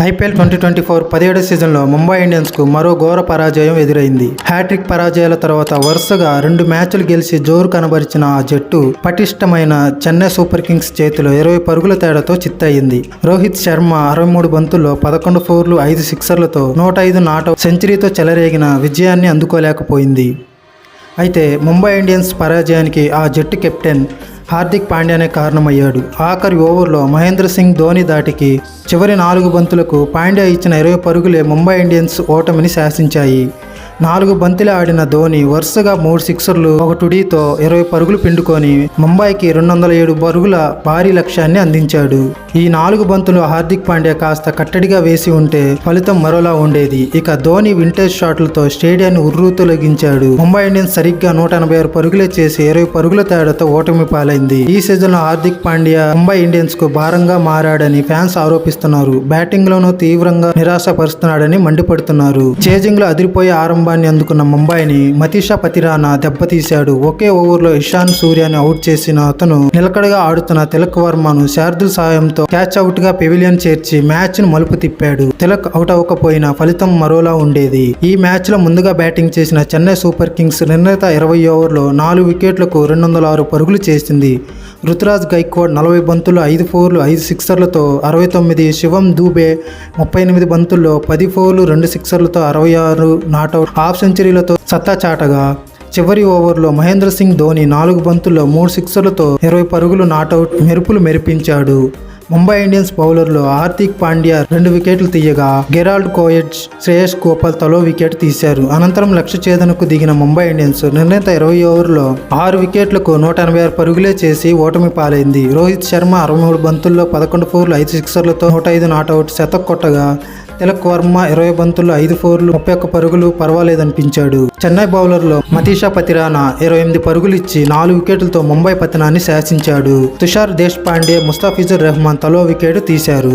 IPL 2024 17వ సీజన్లో ముంబై ఇండియన్స్కు మరో ఘోర పరాజయం ఎదురైంది. హ్యాట్రిక్ పరాజయాల తర్వాత వరుసగా 2 మ్యాచ్లు గెలిచి జోరు కనబరిచిన ఆ జట్టు పటిష్టమైన చెన్నై సూపర్ కింగ్స్ చేతిలో 20 పరుగుల తేడాతో చిత్తయింది. రోహిత్ శర్మ 63 బంతుల్లో 11 ఫోర్లు 5 సిక్సర్లతో 105 నాటౌట్ సెంచరీతో చెలరేగిన విజయాన్ని అందుకోలేకపోయింది. అయితే ముంబై ఇండియన్స్ పరాజయానికి ఆ జట్టు కెప్టెన్ హార్దిక్ పాండ్యానే కారణమయ్యాడు. ఆఖరి ఓవర్లో మహేంద్ర సింగ్ ధోని ధాటికి చివరి 4 బంతులకు పాండ్యా ఇచ్చిన 20 పరుగులే ముంబై ఇండియన్స్ ఓటమిని శాసించాయి. 4 బంతులే ఆడిన ధోని వరుసగా 3 సిక్సర్లు 1 టుడీతో 20 పరుగులు పిండుకొని ముంబైకి 207 పరుగుల భారీ లక్ష్యాన్ని అందించాడు. ఈ 4 బంతులు హార్దిక్ పాండ్యా కాస్త కట్టడిగా వేసి ఉంటే ఫలితం మరోలా ఉండేది. ఇక ధోని వింటేజ్ షాట్లతో స్టేడియాన్ని ఉర్రూతొలగించాడు. ముంబై ఇండియన్స్ సరిగ్గా 186 పరుగులే చేసి 20 పరుగుల తేడాతో ఓటమి పాలైంది. ఈ సీజన్లో హార్దిక్ పాండ్యా ముంబై ఇండియన్స్ కు భారంగా మారాడని ఫ్యాన్స్ ఆరోపిస్తున్నారు. బ్యాటింగ్ లోనూ తీవ్రంగా నిరాశపరుస్తున్నాడని మండిపడుతున్నారు. చేజింగ్ లో అదిరిపోయే ఆరంభాన్ని అందుకున్న ముంబైని మతీషా పతిరానా దెబ్బతీశాడు. ఒకే ఓవర్లో ఇషాన్ సూర్యాని అవుట్ చేసిన అతను నిలకడగా ఆడుతున్న తిలక్ వర్మను శార్దుల్ సాయంతో క్యాచ్ అవుట్ గా పెవిలియన్ చేర్చి మ్యాచ్ ను మలుపు తిప్పాడు. తిలక్ అవుట్ అవ్వకపోయినా ఫలితం మరోలా ఉండేది. ఈ మ్యాచ్ లో ముందుగా బ్యాటింగ్ చేసిన చెన్నై సూపర్ కింగ్స్ నిర్ణీత 20 ఓవర్లో 4 వికెట్లకు 206 పరుగులు చేసింది. రుతురాజ్ గైక్వాడ్ 40 బంతుల్లో 5 ఫోర్లు 5 సిక్సర్లతో 69, శివం దూబే 38 బంతుల్లో 10 ఫోర్లు 2 సిక్సర్లతో 66 నాటౌట్ హాఫ్ సెంచరీలతో సత్తా చాటగా చివరి ఓవర్లో మహేంద్ర సింగ్ ధోని 4 బంతుల్లో 3 సిక్సర్లతో 20 పరుగులు నాటౌట్ మెరుపులు మెరిపించాడు. ముంబై ఇండియన్స్ బౌలర్లో హార్దిక్ పాండ్యా 2 వికెట్లు తీయగా గెరాల్డ్ కోయెట్జ్, శ్రేయస్ గోపాల్ తలో వికెట్ తీశారు. అనంతరం లక్ష్య ఛేదనకు దిగిన ముంబై ఇండియన్స్ నిర్ణీత 20 ఓవర్లో 6 వికెట్లకు 186 పరుగులే చేసి ఓటమి పాలైంది. రోహిత్ శర్మ 63 బంతుల్లో 11 ఫోర్లు 5 సిక్సర్లతో 105 నాటౌట్ శతక్ కొట్టగా తిలక్ వర్మ 20 బంతుల్లో 5 ఫోర్లు 31 పరుగులు పర్వాలేదనిపించాడు. చెన్నై బౌలర్లో మతీషా పతిరానా 28 పరుగులు ఇచ్చి 4 వికెట్లతో ముంబై పతనాన్ని శాసించాడు. తుషార్ దేశ్ పాండే, ముస్తాఫిజుర్ రెహమాన్ తలో వికెట్ తీశారు.